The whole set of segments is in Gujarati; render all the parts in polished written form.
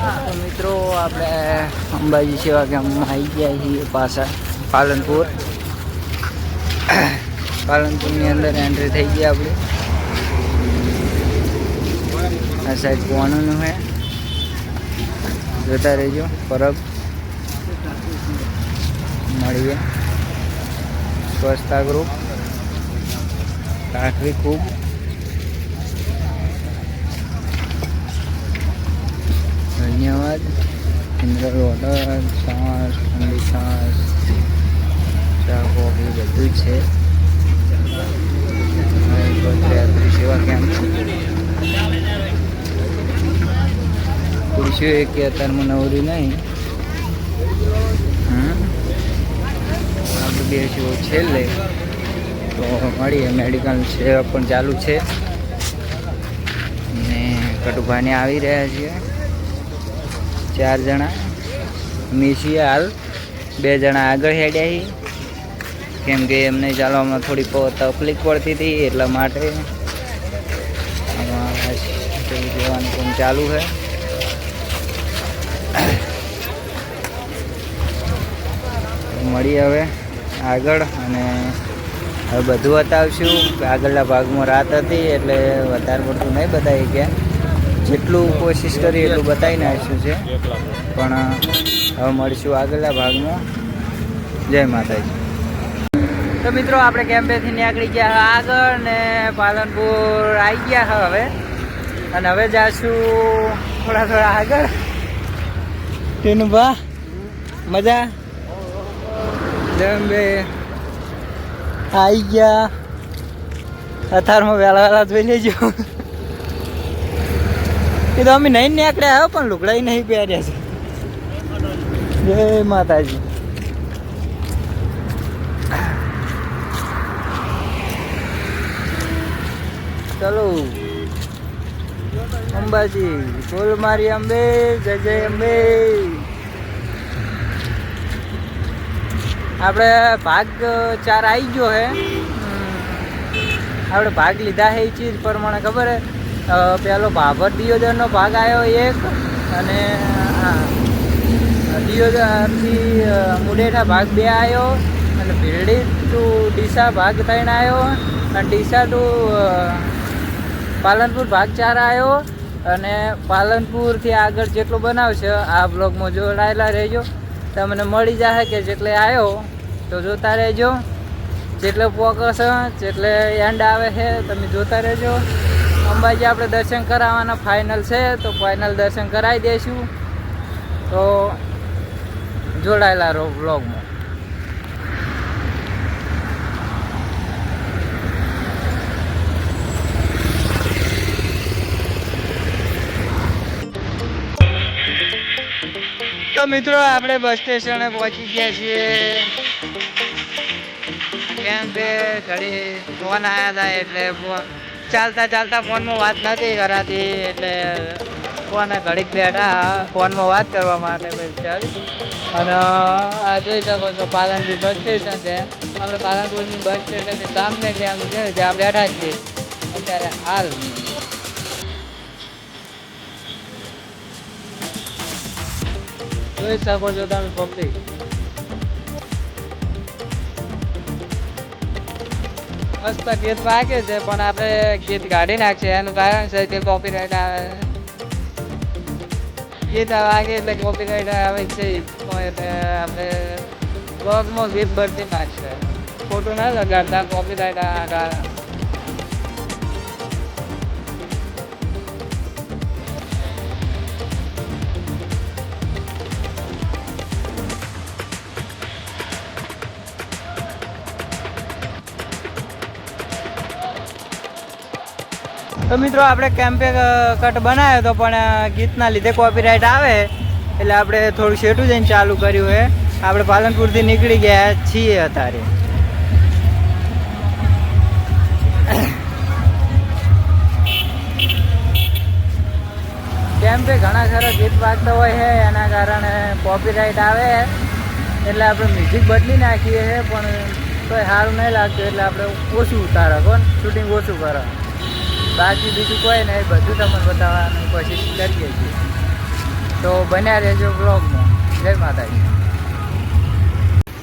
તો મિત્રો આપણે અંબાજી સેવા કેમ્પમાં આવી ગયા છીએ પાછા પાલનપુરની અંદર એન્ટ્રી થઈ ગયા આપણે. આ સાઈડ કોણનું છે, જોતા રહેજો. પરબ મળીએ. સ્વચ્છતા ગ્રુપ કાંકરી ખૂબ ધન્યવાદ. ઇન્દ્ર હોટલ, છાસ, ઠંડી છાસ, ચા, કોફી બધું જ છે. સેવા કેમ્પ ખુરશીઓ એક કે અત્યારમાં નવરી નહીં. આપણે બેસીઓ છેલ્લે તો મળીએ. મેડિકલ સેવા પણ ચાલુ છે ને કટુભાઈને આવી રહ્યા છીએ 4 જણા. મીસી હાલ 2 જણા આગળ હેડ્યા કેમ કે એમને ચાલવામાં થોડી તકલીફ પડતી હતી, એટલા માટે જવાનું કામ ચાલુ છે. મળીએ હવે આગળ, અને હવે બધું બતાવશું. આગળના ભાગમાં રાત હતી એટલે વધારે પડતું નહીં બતાવી ગયા. જેટલું કોશિશ કરી એટલું બતાવી નાખ્યું છે, પણ હવે મળીશું આગળના ભાગમાં. જય માતાજી. તો મિત્રો આપણે કેમ્પેથી નીકળી ગયા આગળ ને પાલનપુર આવી ગયા હવે, અને હવે જાશું થોડા આગળ. તેનું બા મજા બે આવી ગયા. અથારમાં વહેલા જોઈ લેજો. એ તો અમે નહીં નીકળ્યા આવ્યો પણ લુગડાઈ નહીં પહેર્યા છે. જય માતાજી. ચલો અંબાજી, બોલ મારી અંબે, જય જય અંબે. આપણે ભાગ 4 આવી ગયો હે. આપણે ભાગ લીધા હે એ ચીજ પ્રમાણે ખબર હે. પેલો ભાભર દિયોદરનો ભાગ આવ્યો 1, અને દિયોદરથી મુડેઠા ભાગ 2 આવ્યો, અને ભીરડી ટુ ડીસા ભાગ 3 આવ્યો, અને ડીસા ટુ પાલનપુર ભાગ 4 આવ્યો. અને પાલનપુરથી આગળ જેટલો બનાવશે આ બ્લોગમાં જોડાયેલા રહેજો. તમને મળી જશે કે જેટલે આવ્યો તો જોતા રહેજો. જેટલે પોકશે જેટલે એન્ડ આવે છે તમે જોતા રહેજો. અંબાજી આપણે દર્શન કરાવવાના ફાઇનલ છે, તો ફાઇનલ દર્શન કરાવી દઈશું. તો જોડાયેલા રહો બ્લોગમાં. તો મિત્રો આપણે બસ સ્ટેશને પહોંચી ગયા છીએ. કેમ કે ઘડી ફોન આવ્યા હતા એટલે ચાલતા ફોનમાં વાત નથી કરાતી, એટલે ફોન ઘડીક બેઠા ફોનમાં વાત કરવા માટે. અને આ જોઈ શકો છો પાલનપુર બસ સ્ટેશન છે. આપણે પાલનપુરની બસ સ્ટેશનની સામે ત્યાં જ્યાં બેઠા છીએ અત્યારે હાલ. જોઈ શકો છો તમે પબ્લિક. મસ્ત ગીત વાગે છે, પણ આપણે ગીત કાઢી નાખીએ. એનું કારણ છે કે કોપીરાઇટ આવે. ગીત વાગે એટલે કોપીરાઇટ આવે છે, એટલે આપણે બ્લોગમાં ગીત બદલી નાખશે. ખોટું ના લગાડતા, કોપીરાઇટ આવે. તો મિત્રો આપણે કેમ્પે કટ બનાવ્યો હતો, પણ ગીતના લીધે કોપીરાઇટ આવે એટલે આપણે થોડું શેઠું જઈને ચાલુ કર્યું છે. આપણે પાલનપુરથી નીકળી ગયા છીએ અત્યારે. કેમ્પે ઘણા સારા ગીત વાગતા હોય છે, એના કારણે કોપીરાઇટ આવે એટલે આપણે મ્યુઝિક બદલી નાખીએ છીએ, પણ તોય સારું નહીં લાગતું એટલે આપણે ઓછું ઉતારો કોણ શૂટિંગ ઓછું કરો. બાકી બીજું કોઈ નહીં, બધું તમને બતાવવાની કોશિશ કરીએ છીએ. તો બન્યા રહેજો બ્લોગમાં. જય માતાજી.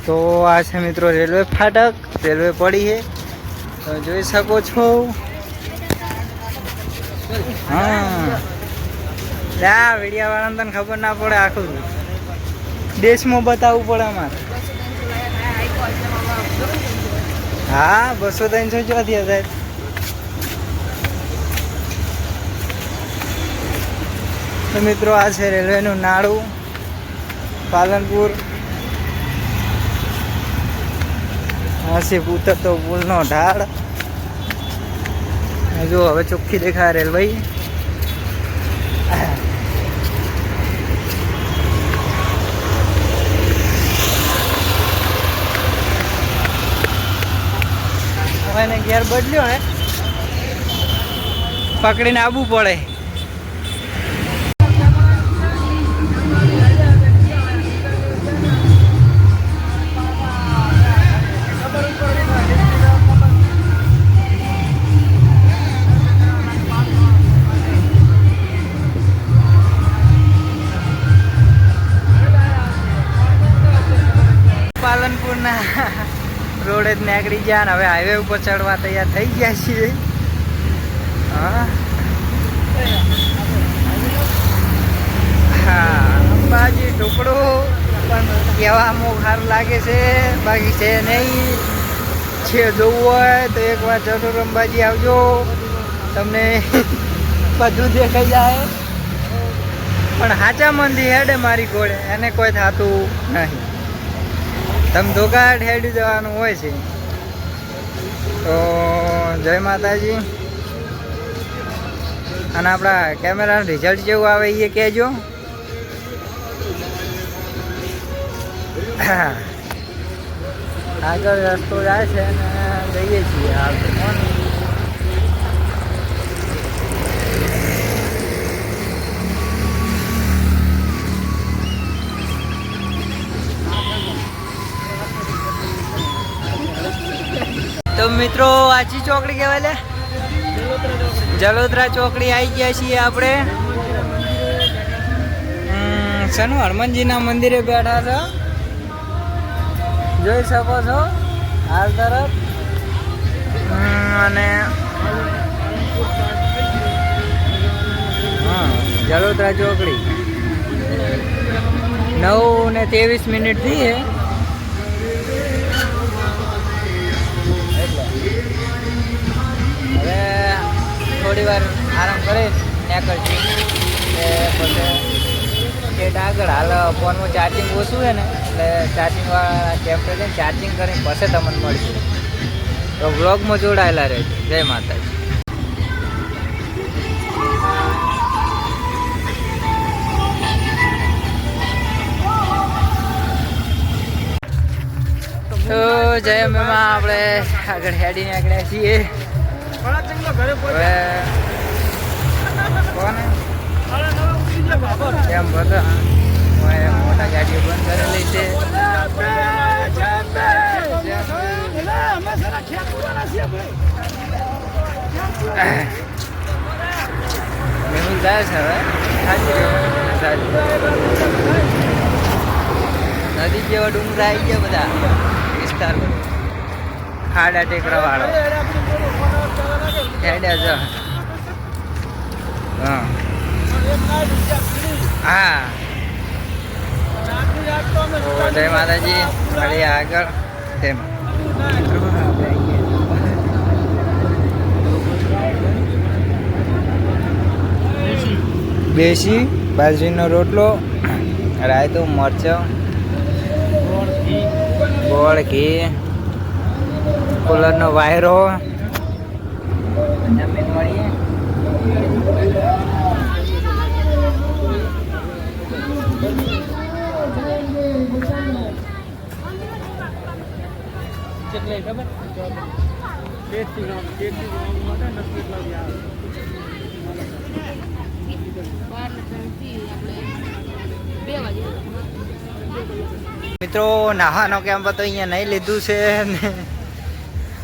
તો આ છે મિત્રો રેલવે ફાટક, રેલવે પડી છે તો જોઈ શકો છો. હા વિડીયા વાળાને તને ખબર ના પડે, આખું દેશમાં બતાવવું પડે અમારે. હા 200-300 ચોથી હજાર. તો મિત્રો આ છે રેલવેનું નાળું પાલનપુર. આસિફ ઉતરતો પુલનો ઢાળ. જો હવે ચોખ્ખી દેખાય રેલવે. એને ગેર બદલ્યો હે, પકડીને આવવું પડે. પાલનપુરના રોડે જ નીકળી ગયા ને હવે હાઈવે ઉપર ચડવા તૈયાર થઈ ગયા છીએ. હા અંબાજી ઢોકળો પણ કહેવામાં સારું લાગે છે, બાકી છે નહીં. છે જોવું હોય તો એકવાર જરૂર અંબાજી આવજો, તમને બધું દેખાઈ જાય. પણ હાચા મંદી હેડે મારી ઘોડે, એને કોઈ થતું નહીં. તમે ધોકાટ હેડી જવાનું હોય છે. તો જય માતાજી. અને આપણા કેમેરાનું રિઝલ્ટ જેવું આવે એ કહેજો. આગળ રસ્તો જાય છે અને જઈએ છીએ હાલ તો કોણ. તો મિત્રો આછી ચોકડી કહેવાય લે, જલોત્રા ચોકડી આવી ગયા છીએ આપણે. શનું હનુમાનજીના મંદિરે બેઠા છો, જોઈ શકો છો હાલ તરફ. અને હા જલોત્રા ચોકડી 9:23 થી હવે થોડી વાર આરામ કરી નીકળશું. પછી સ્ટેટ આગળ હાલ ફોનમાં ચાર્જિંગ ઓછું છે ને, એટલે ચાર્જિંગવાળા કેમ્પે જઈને ચાર્જિંગ કરીને પછી તમને મળશું. તો વ્લોગમાં જોડાયેલા રહેજો. જય માતાજી. તો જય મેમાં આપણે આગળ હેડી નીકળ્યા છીએ. હવે કોને એમ બધા મોટા ગાડીઓ બંધ કરેલી છે. મેહુલ જાય છે હવે નદી જેવા ડુંગરા આવી ગયા બધા વિસ્તાર, ખાડા ટેકરા વાળો હેડ્યા છે. હા હા જય માતાજી. મળીએ આગળ. તેમ બેસી બાજરીનો રોટલો, રાયતું, મરચાં, ગોળ, ઘી, કુલરનો વાયરો. જમીન મળીએ. મિત્રો નાવાનો કેમ્પ તો અહીંયા નહીં લીધું છે ને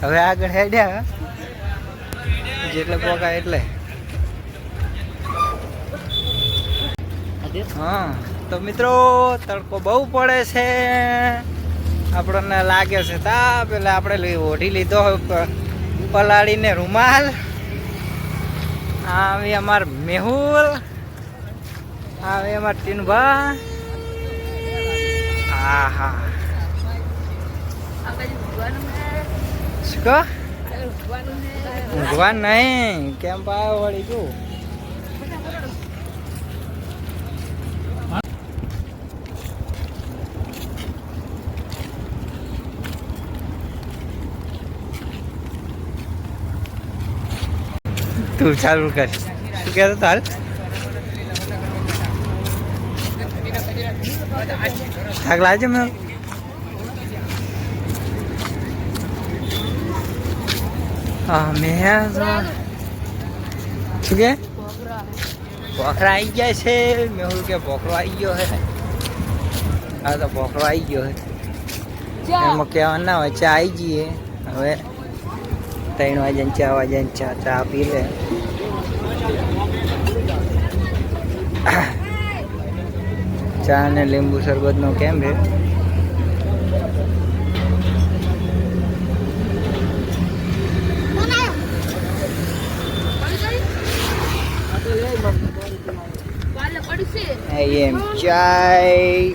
હવે આગળ હેડ્યા જેટલે પોકા એટલે હા તો મિત્રો તડકો બહુ પડે છે, આપણને લાગે છે તાપ, એટલે આપણે ઓઢી લીધો પલાળીને રૂમાલ. આવી અમાર મેહુલ, આવી અમાર ટીનભા. હા હા શું કહો? ઊંઘવા નહીં, કેમ પાયો વળી તું? તું ચાલુ કર, શું કહેતો હાલ? થાક લાગે મેં શું કે ભોખરા આવી ગયા છે? મેહુલ કે ભોખરો આવી ગયો હે. હા તો ભોખરો આવી ગયો હે, એમાં કહેવાનું ના હોય. ચા આવી જઈએ હવે, 3 વાગ્યા 4 વાગ્યા ચા પી લે. ચા ને લીંબુ શરબત નો કેમ છે? એમ ચાય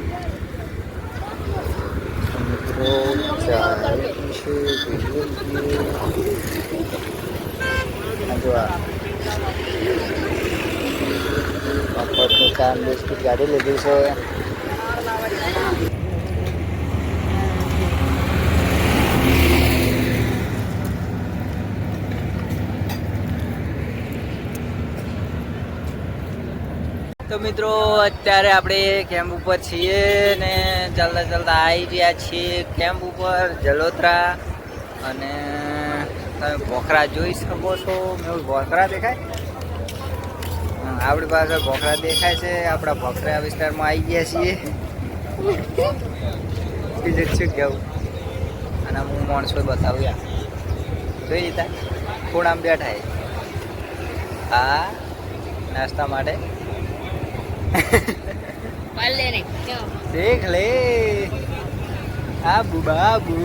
મિત્રો, ચાય છે પાપડનું કામ બિસ્કીટ ગાડી લીધું છે. તો મિત્રો અત્યારે આપણે કેમ્પ ઉપર છીએ ને ચાલતા ચાલતા આવી રહ્યા છીએ કેમ્પ ઉપર જલોત્રા. અને તમે ભોખરા જોઈ શકો છો. મેં ભોખરા દેખાય, આપણી પાસે ભોખરા દેખાય છે. આપણા ભોખરા વિસ્તારમાં આવી ગયા છીએ. બીજું શું કહેવું? અને હું માણસો બતાવું યાર, જોઈ લીધા ખૂણામાં બેઠા છે. હા નાસ્તા માટે દેખ લે આબુ બાબુ.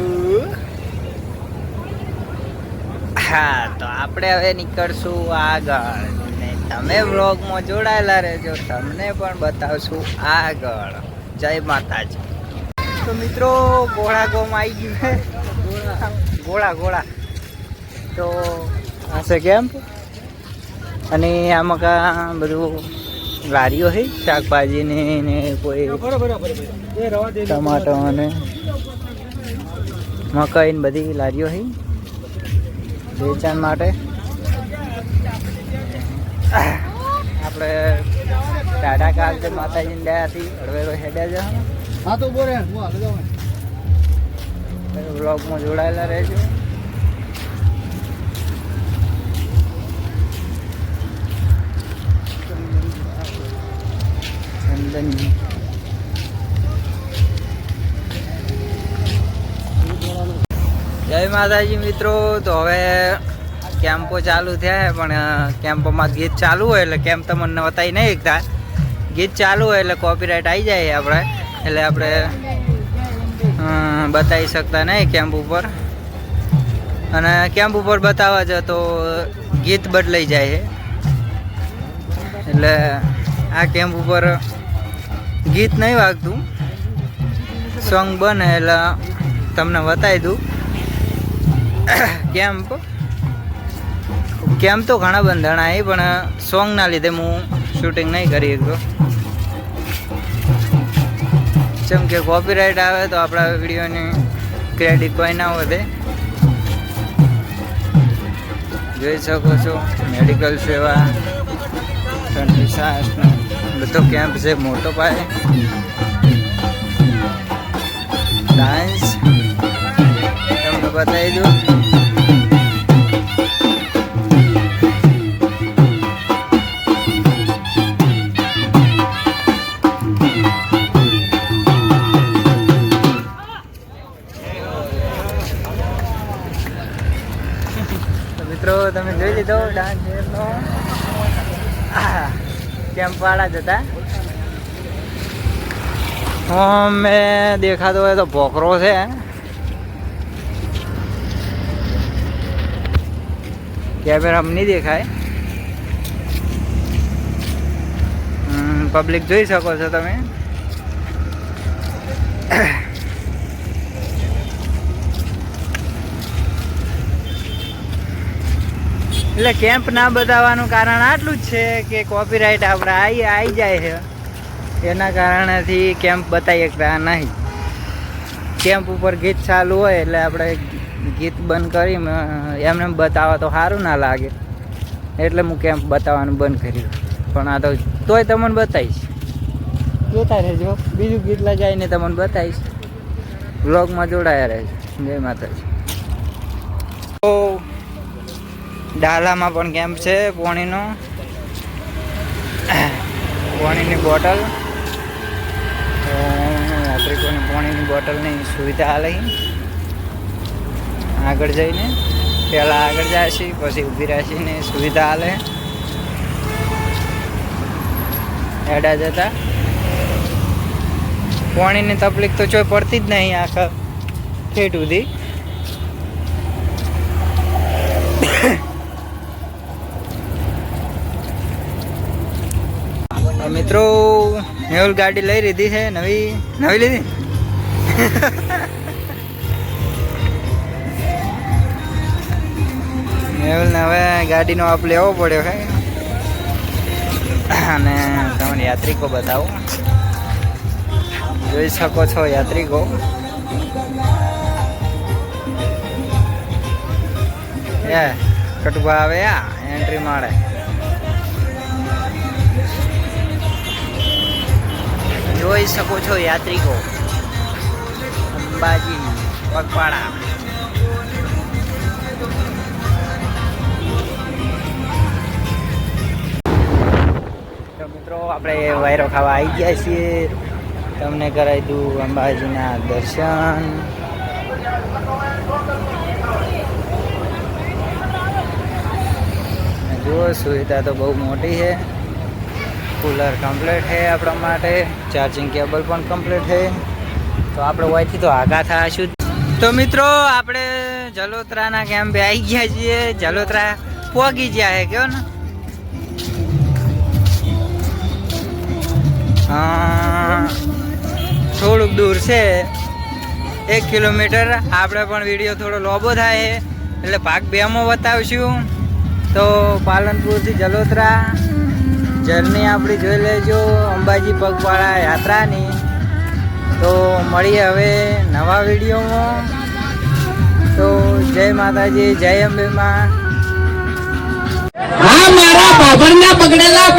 હા તો આપણે હવે નીકળશું આગળ, ને તમે વ્લોગમાં જોડાયેલા રહેજો, તમને પણ બતાવશું આગળ. જય માતાજી. તો મિત્રો ગોળા ગોમ આવી ગયું છે. ગોળા તો આ છે કેમ્પ, અને આમાં કા બધું લારીઓ છે શાકભાજીની ને કોઈ ટમાટો અને મકાઈ ને બધી લારીઓ છે વેચાણ માટે. આપણે ટાટા કાલ છે માતાજીને દયાથી હળવે હેડ્યા છે. હા તો બોલે બ્લોગમાં જોડાયેલા રહેજો. જય માતાજી મિત્રો. તો હવે કેમ્પો ચાલુ થયા, પણ કેમ્પોમાં ગીત ચાલુ હોય એટલે કેમ્પ તમને બતાવી નહીં એકતા. ગીત ચાલુ હોય એટલે કોપીરાઇટ આવી જાય આપણે, એટલે આપણે બતાવી શકતા નહીં કેમ્પ ઉપર. અને કેમ્પ ઉપર બતાવવા છે તો ગીત બદલાઈ જાય છે, એટલે આ કેમ્પ ઉપર ગીત નહીં વાગતું. સોંગ બને એટલે તમને બતાવી દઉં. કેમ્પ તો ઘણા બંધાણા એ, પણ સોંગના લીધે હું શૂટિંગ નહીં કરી શકતો. જેમ કે કોપીરાઇટ આવે તો આપણા વિડીયોની ક્રેડિટ કોઈ ના વધે. જોઈ શકો છો મેડિકલ સેવા, ઠંડી શ્વાસ બધો કેમ્પ છે મોટો પાયે. ડાન્સ તમને બતાવી દઉં. મિત્રો તમે જોઈ લીધો ડાન્સ કેમ્પ વાળા જ હતા. મેં દેખાતો હોય તો ભોકરો છે. કેમેરામાં નહીં દેખાય. પબ્લિક જોઈ શકો છો તમે. એટલે કેમ્પ ના બતાવવાનું કારણ આટલું જ છે કે કોપીરાઇટ આપણે આવી જાય છે. એના કારણેથી કેમ્પ બતાવી શકતા નહીં. કેમ્પ ઉપર ગીત ચાલુ હોય એટલે આપણે ગીત બંધ કરી એમને બતાવવા તો સારું ના લાગે, એટલે હું કેમ્પ બતાવવાનું બંધ કર્યું. પણ આ તો તોય તમને બતાવીશ, જોતા રહેજો. બીજું ગીત લગાવીને તમને બતાવીશ. વ્લોગમાં જોડાયા રહેજો. જય માતાજી. તો ડાલામાં પણ કેમ્પ છે પાણીનો. પાણીની બોટલ, યાત્રિકોને પાણીની બોટલની સુવિધા હાલે. આગળ જઈને પહેલાં આગળ જાય છે, પછી ઊભી રાખીને સુવિધા હાલે. એડા જતા પાણીની તકલીફ તો ચોય પડતી જ નહીં આખા ઠેઠ સુધી. મિત્રો મેહુલ ગાડી લઈ લીધી છે, નવી લીધી. મેહુલને હવે ગાડીનો આપ લેવો પડ્યો છે. અને તમને યાત્રિકો બતાવો, જોઈ શકો છો યાત્રિકો. કટુબા આવે એન્ટ્રી મારે. જોઈ શકો છો યાત્રિકો. અંબાજી પગપાળા. તો મિત્રો આપણે વાયરો ખાવા આવી ગયા છીએ. તમને કરાવી દઉં અંબાજીના દર્શન. જુઓ સુવિધા તો બહુ મોટી છે. કુલર કમ્પ્લીટ છે આપણા માટે. ચાર્જિંગ કેબલ પણ કમ્પ્લીટ છે. તો આપણે હોયથી તો આગા થઈશું. તો મિત્રો આપણે જલોત્રાના કેમ્પે આવી ગયા છીએ. જલોત્રા પહોંચી ગયા છે કયો ને. થોડુંક દૂર છે, 1 કિલોમીટર. આપણે પણ વિડીયો થોડો લોબો થાય એટલે ભાગ 2માં બતાવશું. તો પાલનપુરથી જલોત્રા જર્ની આપણી જોઈ લેજો, અંબાજી પગપાળા યાત્રાની. તો મળીએ હવે નવા વિડીયોમાં. તો જય માતાજી, જય અંબે માં. હા, મારા બાબરના પકડેલા